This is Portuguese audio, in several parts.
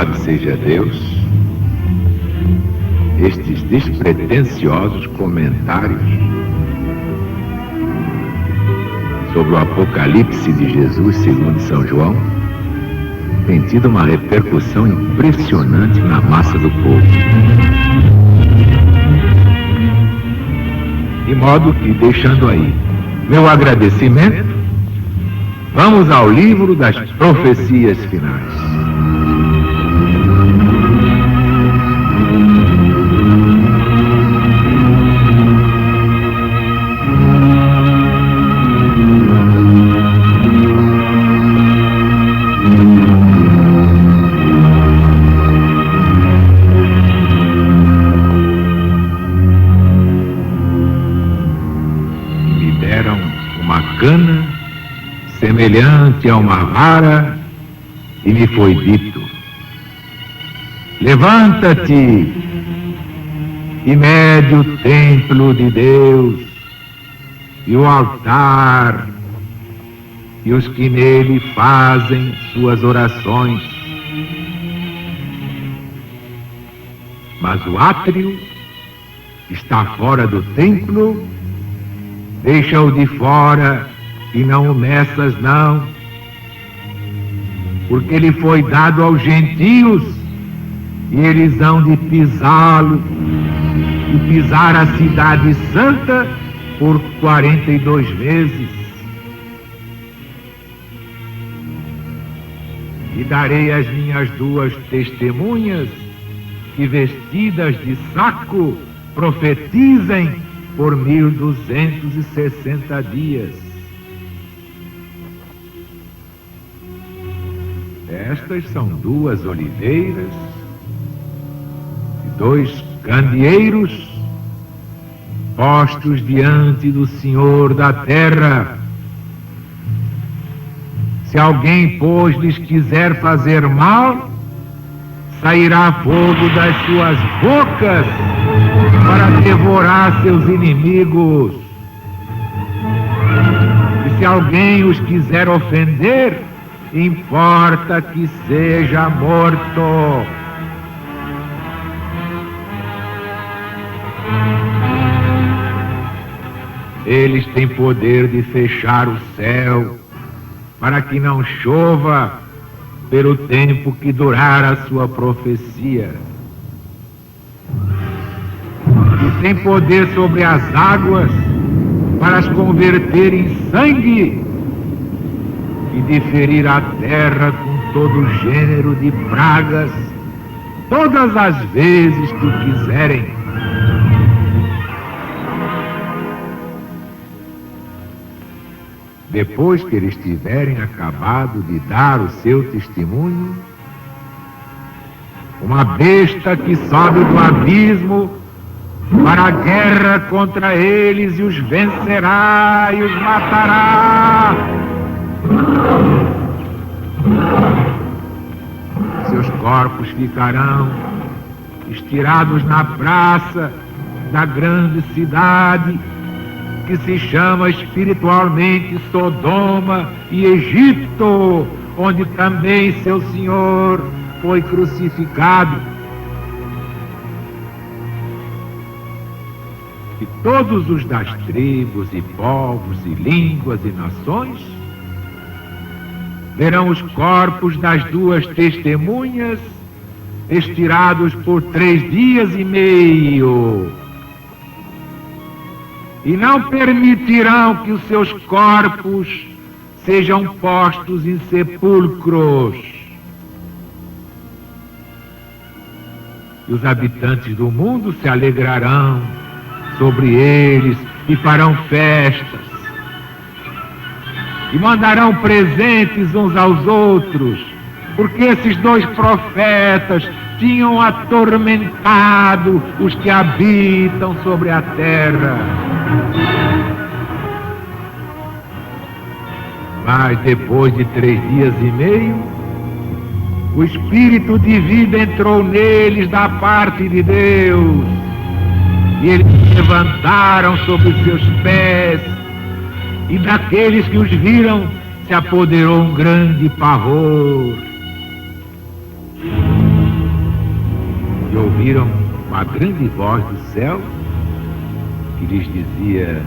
Louvado seja Deus, estes despretensiosos comentários sobre o Apocalipse de Jesus segundo São João têm tido uma repercussão impressionante na massa do povo. De modo que, deixando aí meu agradecimento, vamos ao livro das profecias finais. Me deram uma cana semelhante a uma vara, e me foi dito: levanta-te e mede o templo de Deus, e o altar, e os que nele fazem suas orações. Mas o átrio está fora do templo, deixa-o de fora e não o meças não, porque ele foi dado aos gentios, e eles hão de pisá-lo, e pisar a cidade santa por 42 vezes. E darei às minhas duas testemunhas, que vestidas de saco profetizem por 1260 dias. Estas são duas oliveiras e dois candeeiros postos diante do Senhor da terra. Se alguém, pois, lhes quiser fazer mal, sairá fogo das suas bocas para devorar seus inimigos. E se alguém os quiser ofender, importa que seja morto. Eles têm poder de fechar o céu para que não chova pelo tempo que durar a sua profecia. E tem poder sobre as águas para as converter em sangue, e de ferir a terra com todo gênero de pragas, todas as vezes que o quiserem. Depois que eles tiverem acabado de dar o seu testemunho, uma besta que sobe do abismo para a guerra contra eles e os vencerá e os matará. Seus corpos ficarão estirados na praça da grande cidade, que se chama espiritualmente Sodoma e Egito, onde também seu Senhor foi crucificado. E todos os das tribos e povos e línguas e nações verão os corpos das duas testemunhas estirados por 3 dias e meio, e não permitirão que os seus corpos sejam postos em sepulcros. E os habitantes do mundo se alegrarão sobre eles e farão festas, e mandarão presentes uns aos outros, porque esses 2 profetas tinham atormentado os que habitam sobre a terra. Mas depois de 3 dias e meio, o Espírito de vida entrou neles da parte de Deus, e eles se levantaram sobre seus pés, e daqueles que os viram se apoderou um grande pavor. e ouviram uma grande voz do céu que lhes dizia: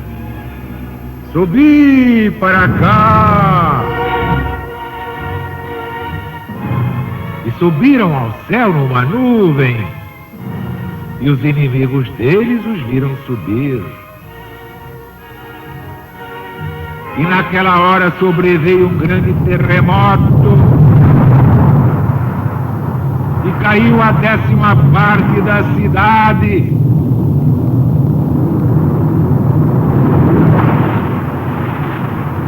subi para cá! E subiram ao céu numa nuvem, e os inimigos deles os viram subir. E naquela hora sobreveio um grande terremoto, e caiu a 10ª parte da cidade.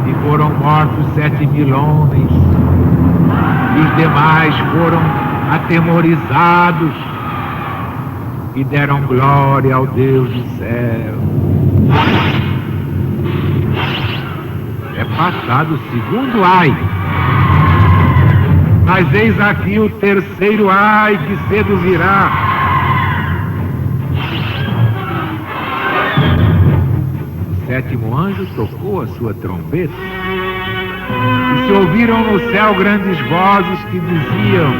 E foram mortos 7.000 homens, e os demais foram atemorizados e deram glória ao Deus do céu. É passado o segundo ai, mas eis aqui o terceiro ai que cedo virá. O 7º anjo tocou a sua trombeta, e se ouviram no céu grandes vozes que diziam: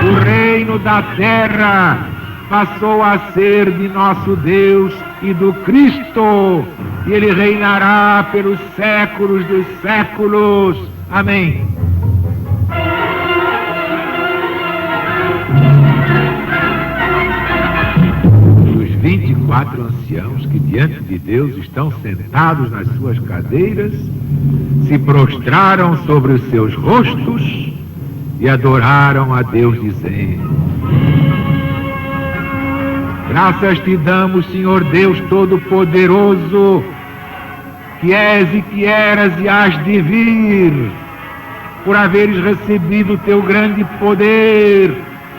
o reino da terra passou a ser de nosso Deus e do Cristo, e ele reinará pelos séculos dos séculos. Amém. Os 24 anciãos que diante de Deus estão sentados nas suas cadeiras se prostraram sobre os seus rostos e adoraram a Deus, dizendo: graças te damos, Senhor Deus Todo-Poderoso, que és e que eras e hás de vir, por haveres recebido o teu grande poder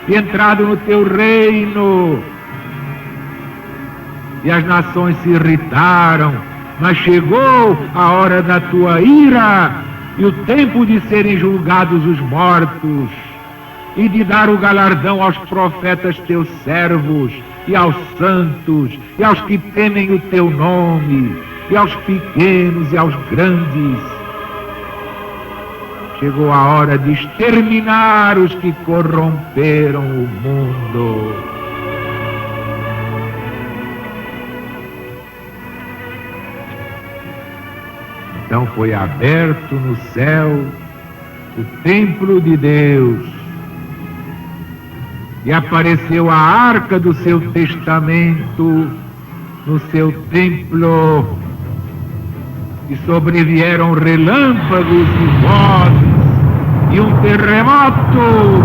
e entrado no teu reino. E as nações se irritaram, mas chegou a hora da tua ira e o tempo de serem julgados os mortos, e de dar o galardão aos profetas teus servos, e aos santos, e aos que temem o teu nome, e aos pequenos e aos grandes. Chegou a hora de exterminar os que corromperam o mundo. Então foi aberto no céu o templo de Deus, e apareceu a arca do seu testamento no seu templo, e sobrevieram relâmpagos e vozes, e um terremoto,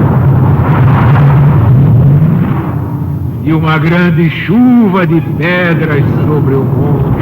e uma grande chuva de pedras sobre o mundo.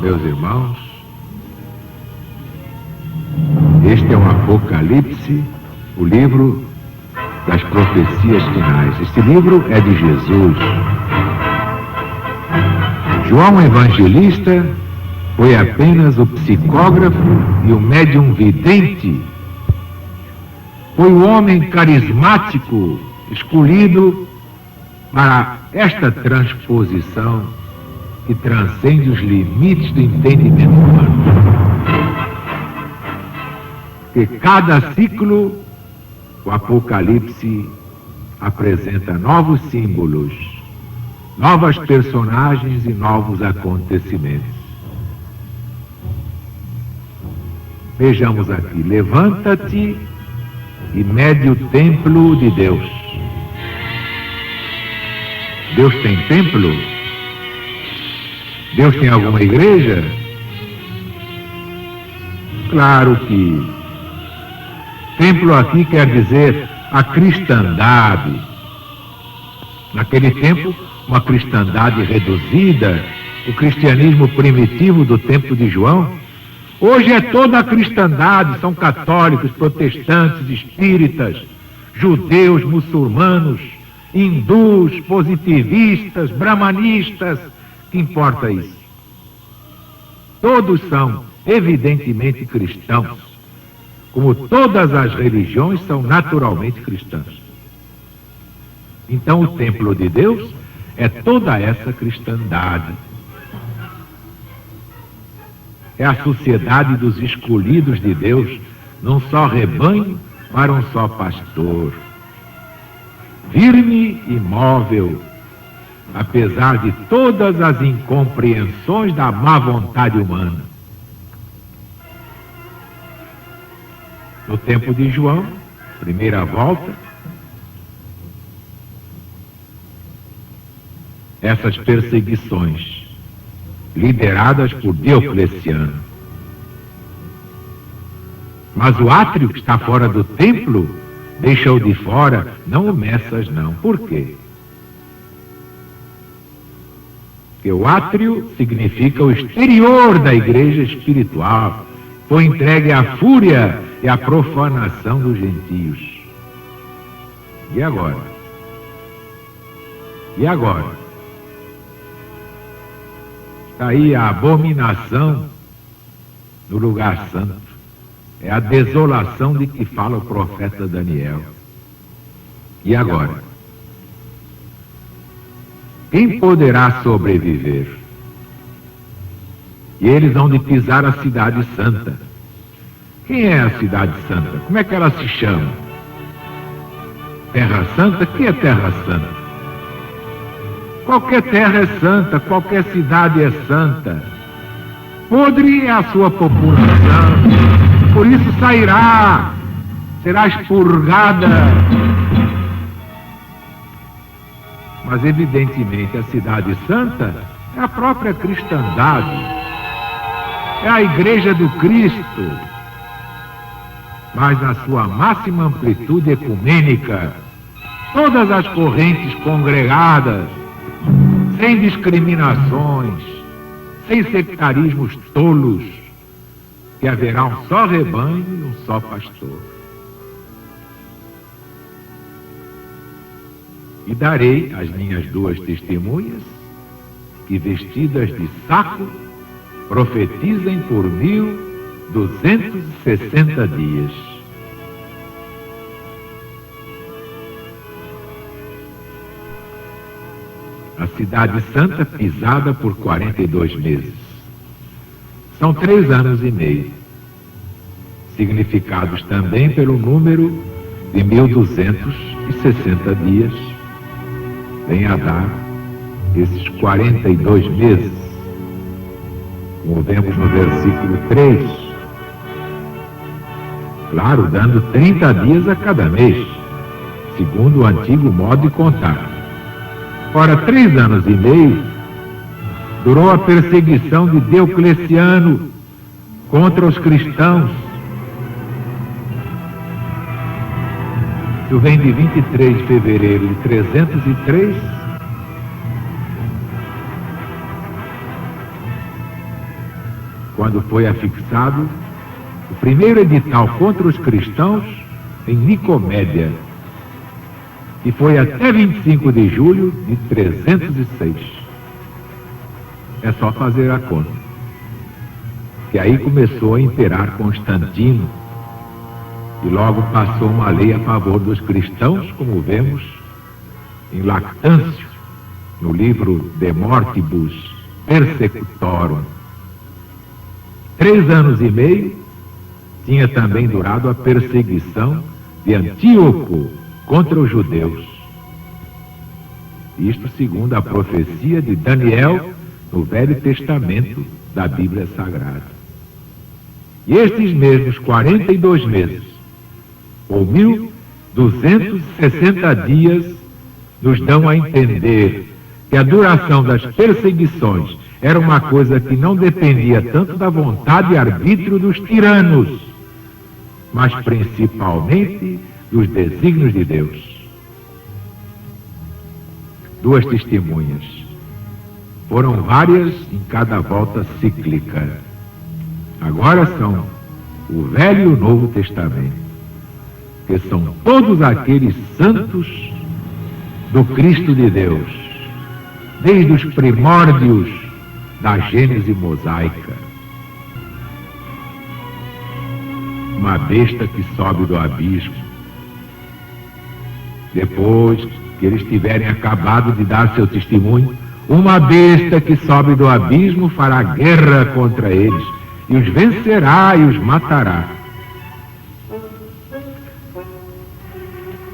meus irmãos, este é o Apocalipse, o livro das profecias finais. Este livro é de Jesus. João Evangelista foi apenas o psicógrafo e o médium vidente. Foi o homem carismático escolhido para esta transposição que transcende os limites do entendimento humano. Porque cada ciclo, o Apocalipse apresenta novos símbolos, novas personagens e novos acontecimentos. Vejamos aqui: levanta-te e mede o templo de Deus. Deus tem templo? Deus tem alguma igreja? Claro que templo aqui quer dizer a cristandade. Naquele tempo, uma cristandade reduzida, o cristianismo primitivo do tempo de João. Hoje é toda a cristandade, são católicos, protestantes, espíritas, judeus, muçulmanos, hindus, positivistas, brahmanistas. Que importa isso? Todos são evidentemente cristãos, como todas as religiões são naturalmente cristãs. Então o templo de Deus é toda essa cristandade. É a sociedade dos escolhidos de Deus, num só rebanho para um só pastor. Firme e imóvel, apesar de todas as incompreensões da má vontade humana. No tempo de João, primeira volta, essas perseguições, lideradas por Diocleciano. Mas o átrio que está fora do templo deixou de fora, não o Messas não. Por quê? Porque o átrio significa o exterior da igreja espiritual. Foi entregue à fúria e à profanação dos gentios. E agora? E agora? Está aí a abominação no lugar santo. É a desolação de que fala o profeta Daniel. E agora? Quem poderá sobreviver? E eles vão de pisar a cidade santa. Quem é a cidade santa? Como é que ela se chama? Terra Santa? O que é Terra Santa? Qualquer terra é santa, qualquer cidade é santa. Podre é a sua população, por isso sairá, será expurgada. Mas evidentemente a cidade santa é a própria cristandade, é a igreja do Cristo, mas na sua máxima amplitude ecumênica, todas as correntes congregadas, sem discriminações, sem sectarismos tolos, que haverá um só rebanho e um só pastor. E darei as minhas duas testemunhas, que vestidas de saco, profetizem por 1260 dias. A cidade santa pisada por 42 meses. São 3 anos e meio, significados também pelo número de 1260 dias, vem a dar esses 42 meses, como vemos no versículo 3. Claro, dando 30 dias a cada mês, segundo o antigo modo de contar. Ora, 3 anos e meio durou a perseguição de Diocleciano contra os cristãos. Isso vem de 23 de fevereiro de 303 quando foi afixado o primeiro edital contra os cristãos em Nicomédia, que foi até 25 de julho de 306. É só fazer a conta. Que aí começou a imperar Constantino, e logo passou uma lei a favor dos cristãos, como vemos em Lactâncio, no livro De Mortibus Persecutorum. 3 anos e meio tinha também durado a perseguição de Antíoco contra os judeus. Isto segundo a profecia de Daniel no Velho Testamento da Bíblia Sagrada. E estes mesmos 42 meses, ou 1260 dias, nos dão a entender que a duração das perseguições era uma coisa que não dependia tanto da vontade e arbítrio dos tiranos, mas principalmente dos desígnios de Deus. 2 testemunhas. Foram várias em cada volta cíclica. Agora são o Velho e o Novo Testamento, que são todos aqueles santos do Cristo de Deus, desde os primórdios da Gênese mosaica. Uma besta que sobe do abismo. Depois que eles tiverem acabado de dar seu testemunho, uma besta que sobe do abismo fará guerra contra eles, e os vencerá e os matará.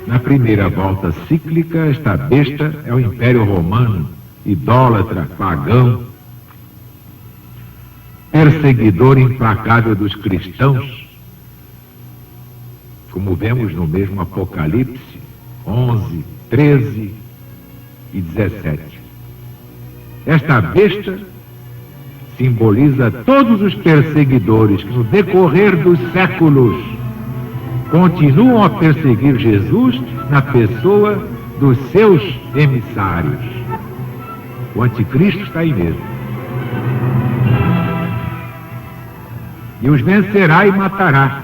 Na primeira volta cíclica, esta besta é o Império Romano, idólatra, pagão, perseguidor implacável dos cristãos, como vemos no mesmo Apocalipse 11, 13 e 17. Esta besta simboliza todos os perseguidores que no decorrer dos séculos continuam a perseguir Jesus na pessoa dos seus emissários. O anticristo está aí mesmo. E os vencerá e matará.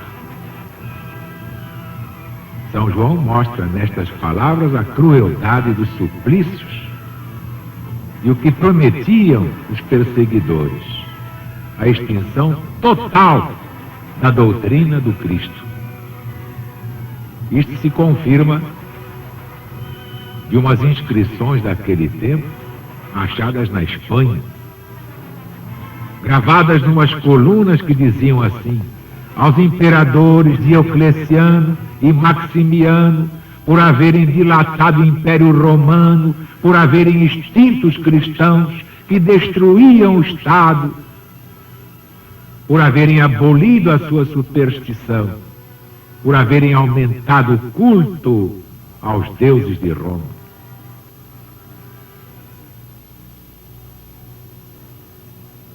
São João mostra nestas palavras a crueldade dos suplícios e o que prometiam os perseguidores: a extinção total da doutrina do Cristo. Isto se confirma de umas inscrições daquele tempo, achadas na Espanha, gravadas numas colunas que diziam assim: aos imperadores Diocleciano e Maximiano, por haverem dilatado o Império Romano, por haverem extinto os cristãos que destruíam o Estado, por haverem abolido a sua superstição, por haverem aumentado o culto aos deuses de Roma.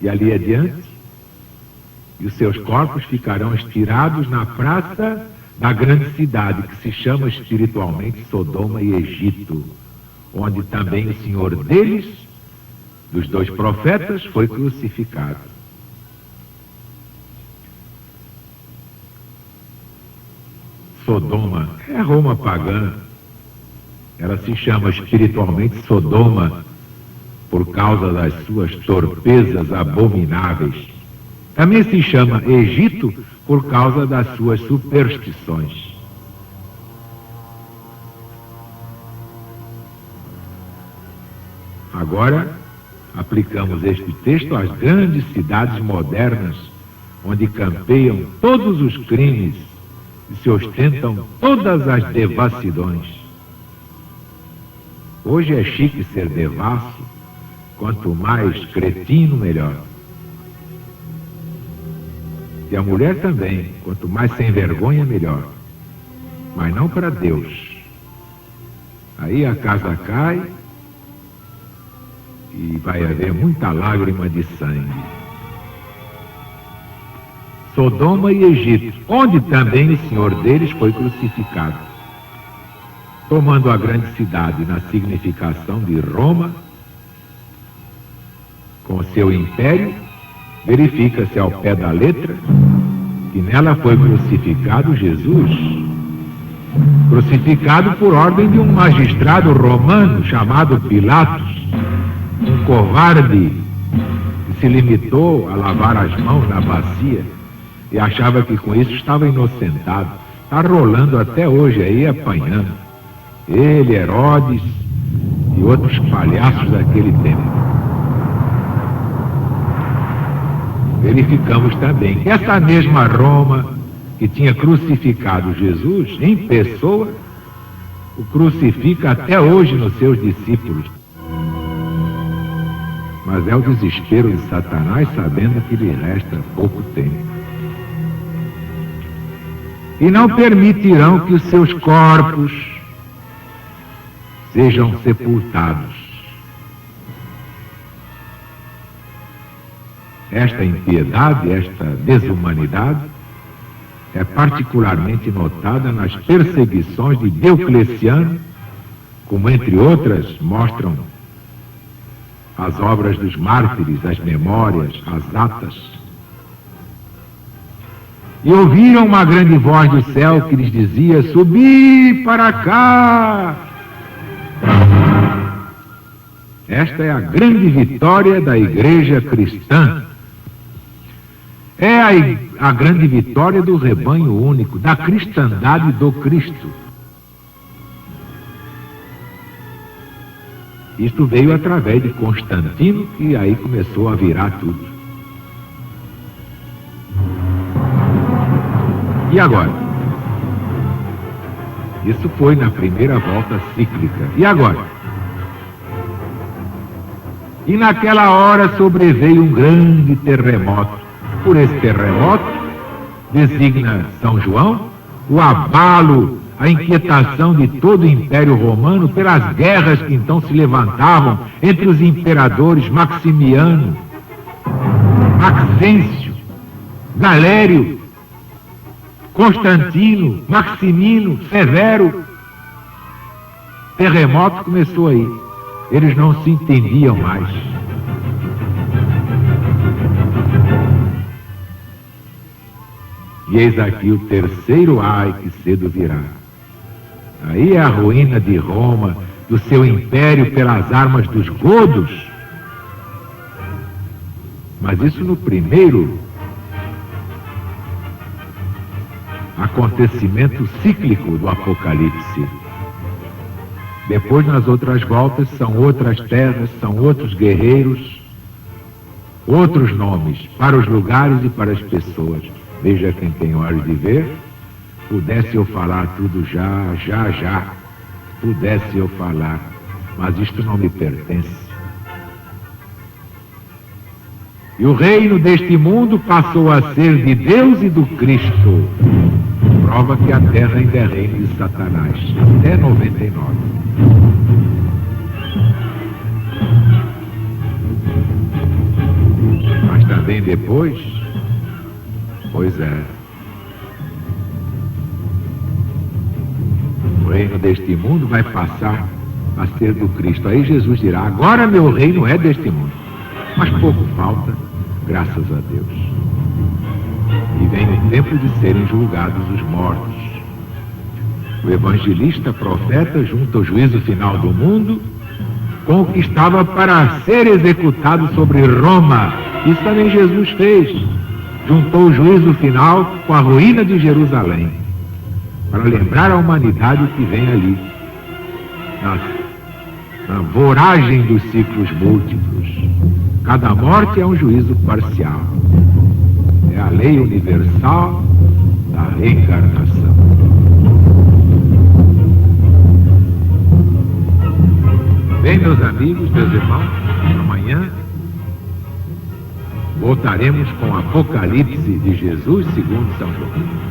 E ali adiante, e os seus corpos ficarão estirados na praça da grande cidade, que se chama espiritualmente Sodoma e Egito, onde também o Senhor deles, dos 2 profetas, foi crucificado. Sodoma é Roma pagã. Ela se chama espiritualmente Sodoma por causa das suas torpezas abomináveis. Também se chama Egito por causa das suas superstições. Agora, aplicamos este texto às grandes cidades modernas, onde campeiam todos os crimes e se ostentam todas as devassidões. Hoje é chique ser devasso, quanto mais cretino, melhor. E a mulher também, quanto mais sem vergonha, melhor. Mas não para Deus. Aí a casa cai e vai haver muita lágrima de sangue. Sodoma e Egito, onde também o Senhor deles foi crucificado, tomando a grande cidade na significação de Roma, com seu império, verifica-se ao pé da letra que nela foi crucificado Jesus, crucificado por ordem de um magistrado romano chamado Pilatos, um covarde que se limitou a lavar as mãos na bacia e achava que com isso estava inocentado. Está rolando até hoje aí, apanhando. Ele, Herodes e outros palhaços daquele tempo. Verificamos também que essa mesma Roma que tinha crucificado Jesus em pessoa, o crucifica até hoje nos seus discípulos. Mas é o desespero de Satanás, sabendo que lhe resta pouco tempo. E não permitirão que os seus corpos sejam sepultados. Esta impiedade, esta desumanidade, é particularmente notada nas perseguições de Diocleciano, como entre outras mostram as obras dos mártires, as memórias, as atas. E ouviram uma grande voz do céu que lhes dizia: subi para cá. Esta é a grande vitória da igreja cristã. É a grande vitória do rebanho único, da cristandade do Cristo. Isto veio através de Constantino, que aí começou a virar tudo. E agora? Isso foi na primeira volta cíclica. E agora? E naquela hora sobreveio um grande terremoto. Por esse terremoto, designa São João, o abalo, a inquietação de todo o Império Romano pelas guerras que então se levantavam entre os imperadores Maximiano, Maxêncio, Galério, Constantino, Maximino, Severo. Terremoto começou aí. Eles não se entendiam mais. E eis aqui o terceiro ai que cedo virá. Aí é a ruína de Roma, do seu império pelas armas dos godos. Mas isso no primeiro acontecimento cíclico do Apocalipse. Depois, nas outras voltas, são outras terras, são outros guerreiros, outros nomes para os lugares e para as pessoas. Veja quem tem olhos de ver. Pudesse eu falar tudo já. Pudesse eu falar, mas isto não me pertence. E o reino deste mundo passou a ser de Deus e do Cristo. Prova que a terra ainda é reino de Satanás, até 99. Mas também depois, pois é, o reino deste mundo vai passar a ser do Cristo. Aí Jesus dirá: agora meu reino é deste mundo. Mas pouco falta, graças a Deus. E vem o tempo de serem julgados os mortos. O evangelista, profeta, junta o juízo final do mundo com o que estava para ser executado sobre Roma. Isso também Jesus fez. Juntou o juízo final com a ruína de Jerusalém, para lembrar a humanidade o que vem ali, na voragem dos ciclos múltiplos. Cada morte é um juízo parcial. É a lei universal da reencarnação. Bem, meus amigos, meus irmãos, amanhã voltaremos com o Apocalipse de Jesus segundo São João.